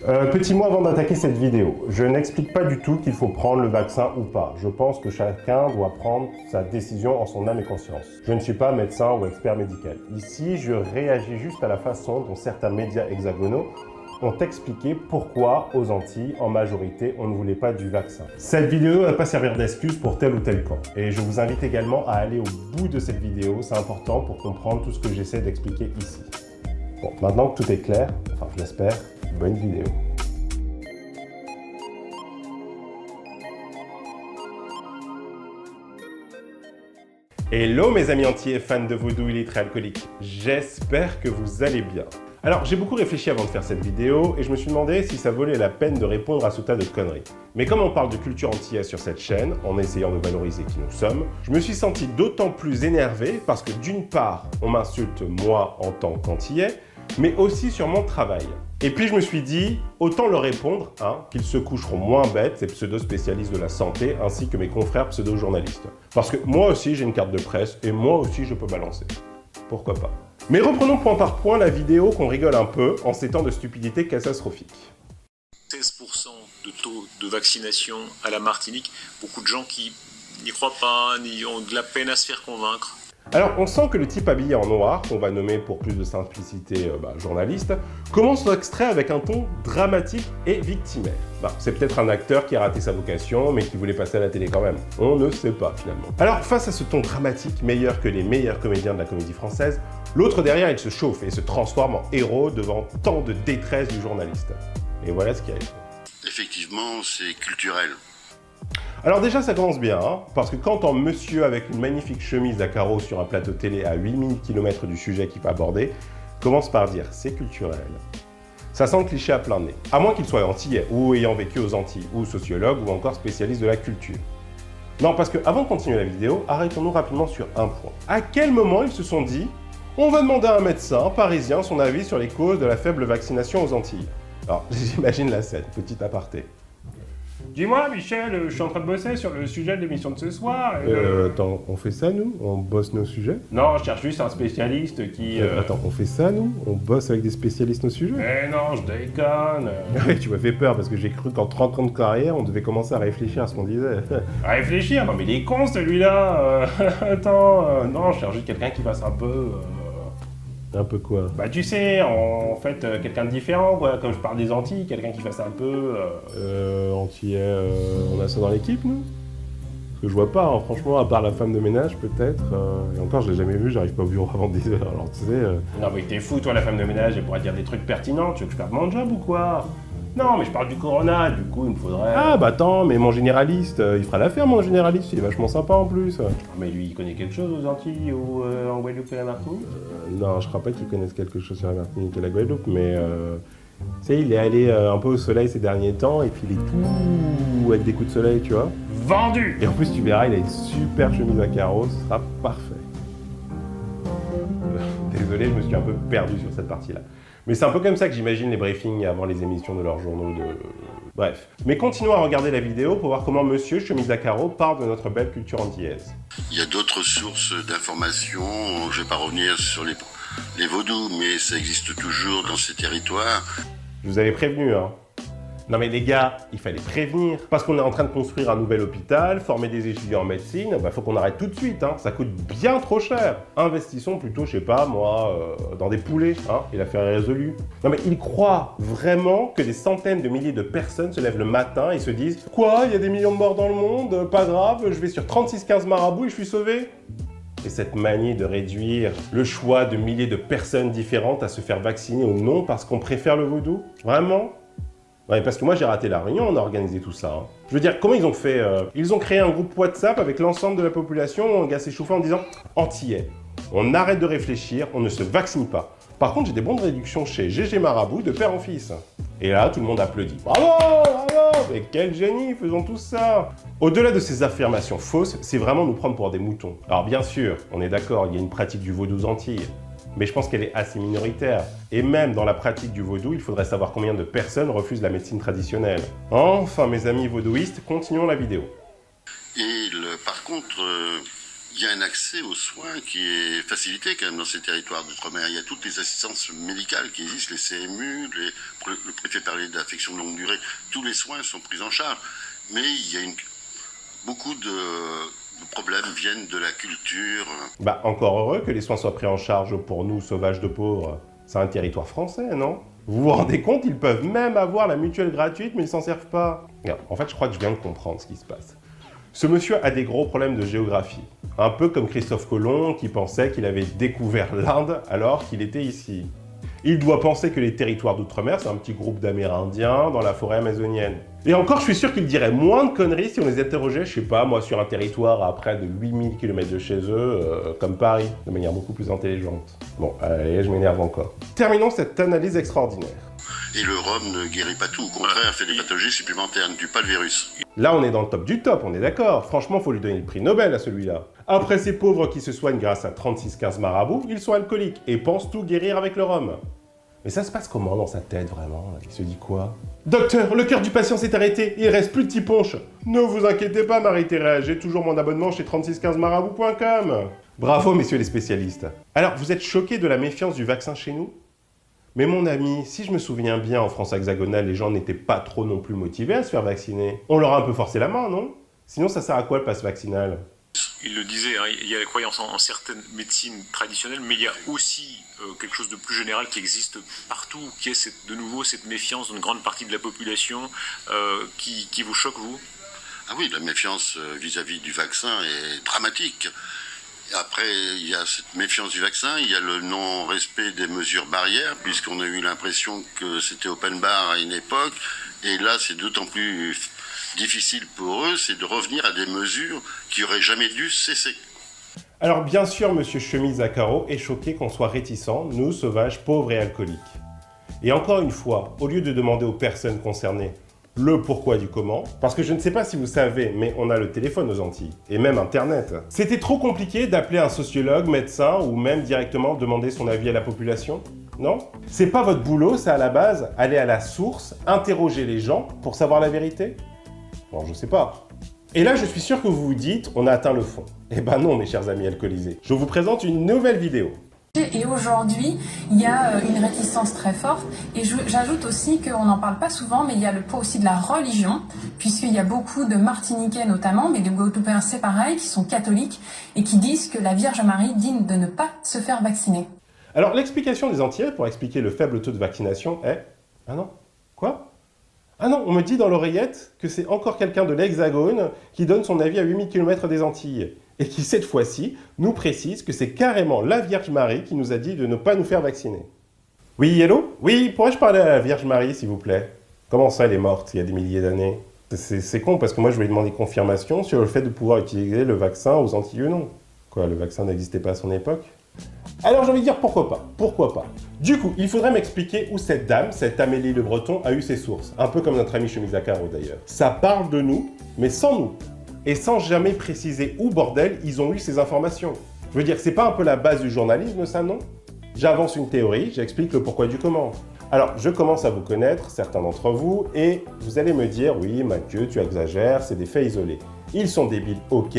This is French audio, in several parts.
Petit mot avant d'attaquer cette vidéo. Je n'explique pas du tout qu'il faut prendre le vaccin ou pas. Je pense que chacun doit prendre sa décision en son âme et conscience. Je ne suis pas médecin ou expert médical. Ici, je réagis juste à la façon dont certains médias hexagonaux ont expliqué pourquoi, aux Antilles, en majorité, on ne voulait pas du vaccin. Cette vidéo ne va pas servir d'excuse pour tel ou tel camp. Et je vous invite également à aller au bout de cette vidéo, c'est important pour comprendre tout ce que j'essaie d'expliquer ici. Bon, maintenant que tout est clair, enfin je l'espère, bonne vidéo. Hello mes amis entiers fans de vaudou illettrés alcooliques, j'espère que vous allez bien. Alors j'ai beaucoup réfléchi avant de faire cette vidéo et je me suis demandé si ça valait la peine de répondre à ce tas de conneries. Mais comme on parle de culture antillaise sur cette chaîne, en essayant de valoriser qui nous sommes, je me suis senti d'autant plus énervé parce que d'une part, on m'insulte moi en tant qu'antillais, mais aussi sur mon travail. Et puis je me suis dit, autant leur répondre, qu'ils se coucheront moins bêtes, ces pseudo-spécialistes de la santé, ainsi que mes confrères pseudo-journalistes. Parce que moi aussi j'ai une carte de presse, et moi aussi je peux balancer. Pourquoi pas. Mais reprenons point par point la vidéo qu'on rigole un peu, en ces temps de stupidité catastrophique. 16% de taux de vaccination à la Martinique, beaucoup de gens qui n'y croient pas, ont de la peine à se faire convaincre. Alors, on sent que le type habillé en noir, qu'on va nommer pour plus de simplicité journaliste, commence l'extrait avec un ton dramatique et victimaire. C'est peut-être un acteur qui a raté sa vocation, mais qui voulait passer à la télé quand même. On ne sait pas, finalement. Alors, face à ce ton dramatique, meilleur que les meilleurs comédiens de la comédie française, l'autre derrière, il se chauffe et se transforme en héros devant tant de détresse du journaliste. Et voilà ce qui arrive. Effectivement, c'est culturel. Alors déjà, ça commence bien, parce que quand un monsieur avec une magnifique chemise à carreaux sur un plateau télé à 8000 km du sujet qu'il va aborder, commence par dire « c'est culturel ». Ça sent le cliché à plein nez, à moins qu'il soit antillais, ou ayant vécu aux Antilles, ou sociologue, ou encore spécialiste de la culture. Non, parce que avant de continuer la vidéo, arrêtons-nous rapidement sur un point. À quel moment ils se sont dit « on va demander à un médecin parisien son avis sur les causes de la faible vaccination aux Antilles ». Alors, j'imagine la scène, petit aparté. Dis-moi, Michel, je suis en train de bosser sur le sujet de l'émission de ce soir. Attends, on fait ça, nous? On bosse nos sujets? Non, je cherche juste un spécialiste qui... Attends, on fait ça, nous? On bosse avec des spécialistes nos sujets? Eh non, je déconne. Ouais, tu m'as fait peur, parce que j'ai cru qu'en 30 ans de carrière, on devait commencer à réfléchir à ce qu'on disait. Réfléchir? Non, mais il est con, celui-là. Attends, non, je cherche juste quelqu'un qui fasse un peu... Un peu quoi? Bah tu sais, en fait, quelqu'un de différent, quoi. Comme je parle des Antilles, quelqu'un qui fasse un peu... Antillais, on a ça dans l'équipe, nous? Parce que je vois pas, franchement, à part la femme de ménage, peut-être. Et encore, je l'ai jamais vu, j'arrive pas au bureau avant 10 heures, alors tu sais... Non mais t'es fou, toi, la femme de ménage, elle pourrait dire des trucs pertinents, tu veux que je perde mon job ou quoi? Non, mais je parle du corona, du coup, il me faudrait... Ah bah attends, mais mon généraliste, il fera l'affaire, mon généraliste, il est vachement sympa en plus. Mais lui, il connaît quelque chose aux Antilles ou en Guadeloupe et la Martinique? Non, je crois pas qu'il connaisse quelque chose sur la Martinique et la Guadeloupe, mais... tu sais, il est allé un peu au soleil ces derniers temps, et puis il est tout avec des coups de soleil, tu vois. Vendu! Et en plus, tu verras, il a une super chemise à carreaux, ce sera parfait. Désolé, je me suis un peu perdu sur cette partie-là. Mais c'est un peu comme ça que j'imagine les briefings avant les émissions de leurs journaux de... Bref. Mais continuons à regarder la vidéo pour voir comment monsieur chemise à carreaux parle de notre belle culture antillaise. Il y a d'autres sources d'informations, je ne vais pas revenir sur les vaudous, mais ça existe toujours dans ces territoires. Je vous avais prévenu, Non mais les gars, il fallait prévenir. Parce qu'on est en train de construire un nouvel hôpital, former des étudiants en médecine, faut qu'on arrête tout de suite, ça coûte bien trop cher. Investissons plutôt, je sais pas moi, dans des poulets, et l'affaire est résolue. Non mais ils croient vraiment que des centaines de milliers de personnes se lèvent le matin et se disent « Quoi, il y a des millions de morts dans le monde, pas grave, je vais sur 36-15 marabouts et je suis sauvé ?» Et cette manie de réduire le choix de milliers de personnes différentes à se faire vacciner ou non parce qu'on préfère le vaudou? Vraiment? Ouais, parce que moi j'ai raté la réunion, on a organisé tout ça. Je veux dire, comment ils ont fait Ils ont créé un groupe WhatsApp avec l'ensemble de la population, un gars s'est chauffé en disant « Antillais, on arrête de réfléchir, on ne se vaccine pas. Par contre, j'ai des bons de réduction chez GG Marabout de père en fils. » Et là, tout le monde applaudit. Bravo, bravo, mais quel génie, faisons tous ça. Au-delà de ces affirmations fausses, c'est vraiment nous prendre pour des moutons. Alors bien sûr, on est d'accord, il y a une pratique du vaudou aux Antilles. Mais je pense qu'elle est assez minoritaire. Et même dans la pratique du vaudou, il faudrait savoir combien de personnes refusent la médecine traditionnelle. Enfin, mes amis vaudouistes, continuons la vidéo. Et par contre, Il y a un accès aux soins qui est facilité quand même dans ces territoires d'outre-mer. Il y a toutes les assistances médicales qui existent, les CMU, le préfet parlait d'affection de longue durée. Tous les soins sont pris en charge. Mais il y a beaucoup de problèmes viennent de la culture. Bah, encore heureux que les soins soient pris en charge pour nous, sauvages de pauvres. C'est un territoire français, non? Vous vous rendez compte, ils peuvent même avoir la mutuelle gratuite, mais ils s'en servent pas. Regarde, en fait, je crois que je viens de comprendre ce qui se passe. Ce monsieur a des gros problèmes de géographie. Un peu comme Christophe Colomb qui pensait qu'il avait découvert l'Inde alors qu'il était ici. Il doit penser que les territoires d'outre-mer, c'est un petit groupe d'Amérindiens dans la forêt amazonienne. Et encore, je suis sûr qu'il dirait moins de conneries si on les interrogeait, je sais pas, moi, sur un territoire à près de 8000 km de chez eux, comme Paris, de manière beaucoup plus intelligente. Bon, allez, je m'énerve encore. Terminons cette analyse extraordinaire. Et le rhum ne guérit pas tout, au contraire, fait des pathologies supplémentaires, ne tue pas le virus. Là, on est dans le top du top, on est d'accord. Franchement, faut lui donner le prix Nobel à celui-là. Après ces pauvres qui se soignent grâce à 3615 marabouts, ils sont alcooliques et pensent tout guérir avec le rhum. Mais ça se passe comment dans sa tête, vraiment? Il se dit quoi? Docteur, le cœur du patient s'est arrêté, il reste plus de petits ponches. Ne vous inquiétez pas, Marie-Thérèse, j'ai toujours mon abonnement chez 3615marabouts.com. Bravo, messieurs les spécialistes. Alors, vous êtes choqués de la méfiance du vaccin chez nous? Mais mon ami, si je me souviens bien, en France hexagonale, les gens n'étaient pas trop non plus motivés à se faire vacciner. On leur a un peu forcé la main, non? Sinon, ça sert à quoi le pass vaccinal? Il le disait, hein, il y a la croyance en certaines médecines traditionnelles, mais il y a aussi quelque chose de plus général qui existe partout, qui est de nouveau cette méfiance d'une grande partie de la population qui vous choque, vous? Ah oui, la méfiance vis-à-vis du vaccin est dramatique. Après, il y a cette méfiance du vaccin, il y a le non-respect des mesures barrières, puisqu'on a eu l'impression que c'était open bar à une époque, et là c'est d'autant plus difficile pour eux, c'est de revenir à des mesures qui n'auraient jamais dû cesser. Alors bien sûr, monsieur Chemise à carreaux est choqué qu'on soit réticents, nous, sauvages, pauvres et alcooliques. Et encore une fois, au lieu de demander aux personnes concernées le pourquoi du comment, parce que je ne sais pas si vous savez, mais on a le téléphone aux Antilles, et même Internet. C'était trop compliqué d'appeler un sociologue, médecin, ou même directement demander son avis à la population? Non? C'est pas votre boulot, ça, à la base, aller à la source, interroger les gens pour savoir la vérité? Bon, je sais pas. Et là, je suis sûr que vous vous dites, on a atteint le fond. Eh ben non, mes chers amis alcoolisés. Je vous présente une nouvelle vidéo. Et aujourd'hui, il y a une réticence très forte. Et j'ajoute aussi qu'on n'en parle pas souvent, mais il y a le poids aussi de la religion, puisqu'il y a beaucoup de Martiniquais notamment, mais de Guadeloupéens c'est pareil, qui sont catholiques et qui disent que la Vierge Marie dit de ne pas se faire vacciner. Alors, l'explication des Antillais pour expliquer le faible taux de vaccination est... Ah non? Quoi? Ah non, on me dit dans l'oreillette que c'est encore quelqu'un de l'Hexagone qui donne son avis à 8000 km des Antilles. Et qui, cette fois-ci, nous précise que c'est carrément la Vierge Marie qui nous a dit de ne pas nous faire vacciner. Oui, hello? Oui, pourrais-je parler à la Vierge Marie, s'il vous plaît? Comment ça, elle est morte, il y a des milliers d'années? C'est con, parce que moi, je voulais demander confirmation sur le fait de pouvoir utiliser le vaccin aux Antilles ou non. Quoi, le vaccin n'existait pas à son époque? Alors, j'ai envie de dire pourquoi pas, pourquoi pas. Du coup, il faudrait m'expliquer où cette dame, cette Amélie Le Breton, a eu ses sources. Un peu comme notre ami Chemise à carreaux, d'ailleurs. Ça parle de nous, mais sans nous. Et sans jamais préciser où, bordel, ils ont eu ces informations. Je veux dire, c'est pas un peu la base du journalisme, ça, non? J'avance une théorie, j'explique le pourquoi du comment. Alors, je commence à vous connaître, certains d'entre vous, et vous allez me dire, oui, Mathieu, tu exagères, c'est des faits isolés. Ils sont débiles, ok,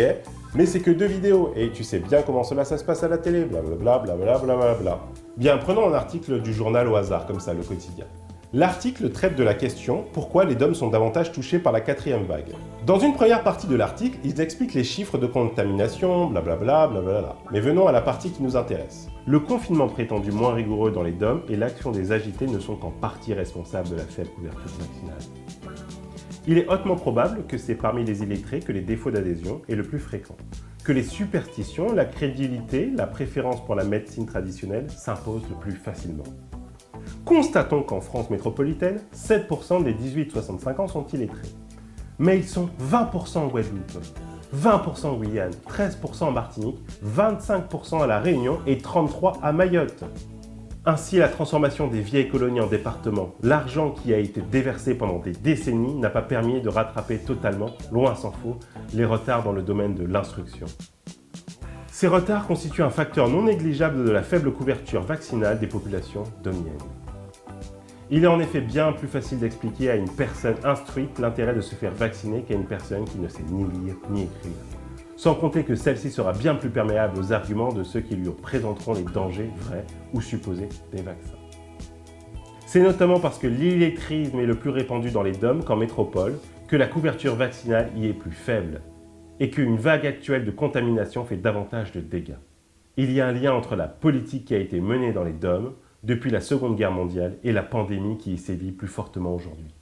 mais c'est que 2 vidéos, et tu sais bien comment cela ça se passe à la télé, blablabla, blablabla, blablabla. Bien, prenons un article du journal au hasard, comme ça, le quotidien. L'article traite de la question « Pourquoi les DOM sont davantage touchés par la 4e vague ?» Dans une première partie de l'article, ils expliquent les chiffres de contamination, blablabla, blablabla. Mais venons à la partie qui nous intéresse. Le confinement prétendu moins rigoureux dans les DOM et l'action des agités ne sont qu'en partie responsables de la faible couverture vaccinale. Il est hautement probable que c'est parmi les illettrés que les défauts d'adhésion est le plus fréquent, que les superstitions, la crédulité, la préférence pour la médecine traditionnelle s'imposent le plus facilement. Constatons qu'en France métropolitaine, 7% des 18-65 ans sont illettrés. Mais ils sont 20% en Guadeloupe, 20% en Guyane, 13% en Martinique, 25% à La Réunion et 33% à Mayotte. Ainsi, la transformation des vieilles colonies en départements, l'argent qui a été déversé pendant des décennies n'a pas permis de rattraper totalement, loin s'en faut, les retards dans le domaine de l'instruction. Ces retards constituent un facteur non négligeable de la faible couverture vaccinale des populations domiennes. Il est en effet bien plus facile d'expliquer à une personne instruite l'intérêt de se faire vacciner qu'à une personne qui ne sait ni lire ni écrire. Sans compter que celle-ci sera bien plus perméable aux arguments de ceux qui lui présenteront les dangers vrais ou supposés des vaccins. C'est notamment parce que l'illettrisme est le plus répandu dans les DOM qu'en métropole que la couverture vaccinale y est plus faible et qu'une vague actuelle de contamination fait davantage de dégâts. Il y a un lien entre la politique qui a été menée dans les DOM depuis la Seconde Guerre mondiale et la pandémie qui y sévit plus fortement aujourd'hui.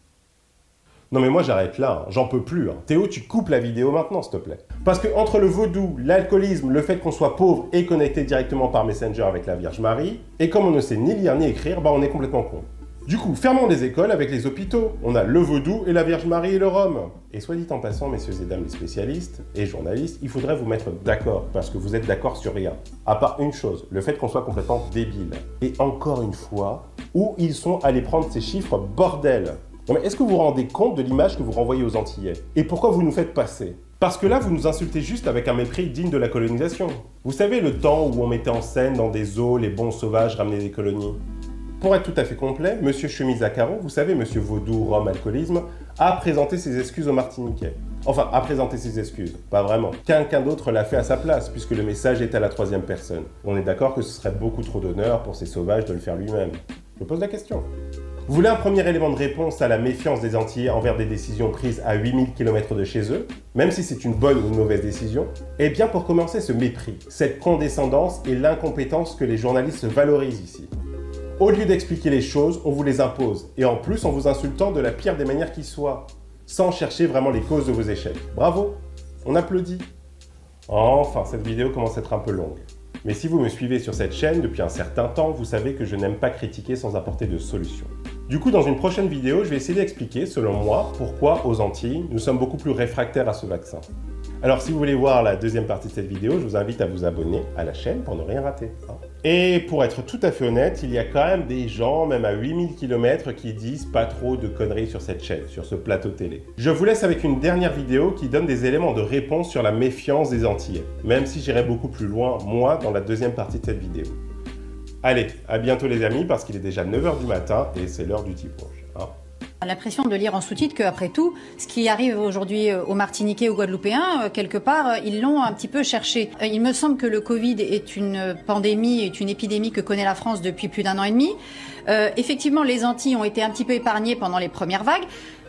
Non mais moi j'arrête là, j'en peux plus. Théo, tu coupes la vidéo maintenant s'il te plaît. Parce que entre le vaudou, l'alcoolisme, le fait qu'on soit pauvre et connecté directement par Messenger avec la Vierge Marie, et comme on ne sait ni lire ni écrire, on est complètement con. Du coup, fermons les écoles avec les hôpitaux. On a le vaudou et la Vierge Marie et le rhum. Et soit dit en passant, messieurs et dames les spécialistes et journalistes, il faudrait vous mettre d'accord, parce que vous êtes d'accord sur rien. À part une chose, le fait qu'on soit complètement débile. Et encore une fois, où ils sont allés prendre ces chiffres, bordel? Non mais est-ce que vous vous rendez compte de l'image que vous renvoyez aux Antillais? Et pourquoi vous nous faites passer? Parce que là, vous nous insultez juste avec un mépris digne de la colonisation. Vous savez le temps où on mettait en scène dans des zoos les bons sauvages ramener des colonies? Pour être tout à fait complet, Monsieur Chemise à carreaux, vous savez, Monsieur Vaudou, Rhum, Alcoolisme, a présenté ses excuses aux Martiniquais. Enfin, a présenté ses excuses, pas vraiment. Quelqu'un d'autre l'a fait à sa place, puisque le message est à la troisième personne. On est d'accord que ce serait beaucoup trop d'honneur pour ces sauvages de le faire lui-même. Je pose la question. Vous voulez un premier élément de réponse à la méfiance des Antillais envers des décisions prises à 8000 km de chez eux, même si c'est une bonne ou une mauvaise décision? Eh bien, pour commencer, ce mépris, cette condescendance et l'incompétence que les journalistes valorisent ici. Au lieu d'expliquer les choses, on vous les impose, et en plus en vous insultant de la pire des manières qui soit, sans chercher vraiment les causes de vos échecs. Bravo, on applaudit. Enfin, cette vidéo commence à être un peu longue. Mais si vous me suivez sur cette chaîne depuis un certain temps, vous savez que je n'aime pas critiquer sans apporter de solutions. Du coup, dans une prochaine vidéo, je vais essayer d'expliquer, selon moi, pourquoi aux Antilles, nous sommes beaucoup plus réfractaires à ce vaccin. Alors si vous voulez voir la deuxième partie de cette vidéo, je vous invite à vous abonner à la chaîne pour ne rien rater. Et pour être tout à fait honnête, il y a quand même des gens, même à 8000 km, qui disent pas trop de conneries sur cette chaîne, sur ce plateau télé. Je vous laisse avec une dernière vidéo qui donne des éléments de réponse sur la méfiance des Antillais, même si j'irai beaucoup plus loin, moi, dans la deuxième partie de cette vidéo. Allez, à bientôt les amis, parce qu'il est déjà 9 h du matin et c'est l'heure du type rouge. L'impression de lire en sous-titres qu'après tout, ce qui arrive aujourd'hui aux Martiniquais, aux Guadeloupéens, quelque part, ils l'ont un petit peu cherché. Il me semble que le Covid est une pandémie, est une épidémie que connaît la France depuis plus d'1 an et demi. Effectivement, les Antilles ont été un petit peu épargnées pendant les premières vagues.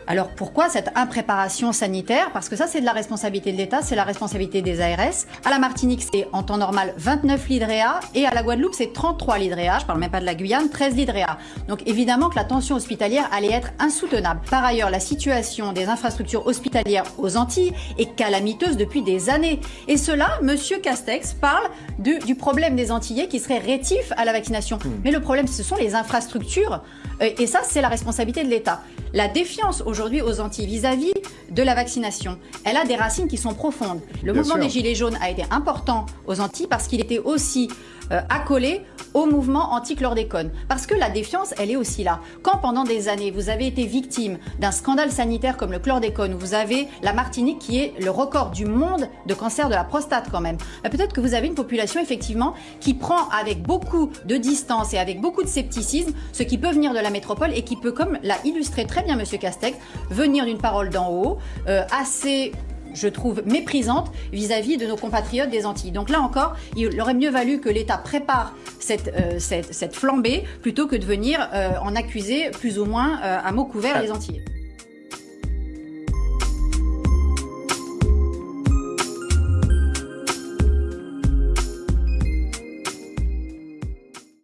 Alors pourquoi cette impréparation sanitaire? Parce que ça, c'est de la responsabilité de l'État, c'est la responsabilité des ARS. À la Martinique, c'est en temps normal 29 l'hydréa et à la Guadeloupe, c'est 33 l'hydréa. Je parle même pas de la Guyane, 13 l'hydréa. Donc évidemment que la tension hospitalière allait être insoutenable. Par ailleurs, la situation des infrastructures hospitalières aux Antilles est calamiteuse depuis des années. Et cela, Monsieur Castex parle du problème des Antillais qui seraient rétifs à la vaccination. Mais le problème, ce sont les infrastructures. Et ça, c'est la responsabilité de l'État. La défiance aujourd'hui aux Antilles vis-à-vis de la vaccination, elle a des racines qui sont profondes. Le mouvement des Gilets jaunes a été important aux Antilles parce qu'il était aussi accolé au mouvement anti-chlordécone. Parce que la défiance, elle est aussi là. Quand pendant des années, vous avez été victime d'un scandale sanitaire comme le chlordécone, où vous avez la Martinique qui est le record du monde de cancer de la prostate quand même, peut-être que vous avez une population effectivement qui prend avec beaucoup de distance et avec beaucoup de scepticisme ce qui peut venir de la métropole et qui peut, comme l'a illustré très bien Monsieur Castex, venir d'une parole d'en haut, assez, je trouve, méprisante vis-à-vis de nos compatriotes des Antilles. Donc là encore, il aurait mieux valu que l'État prépare cette flambée plutôt que de venir en accuser plus ou moins à mots couverts les Antillais.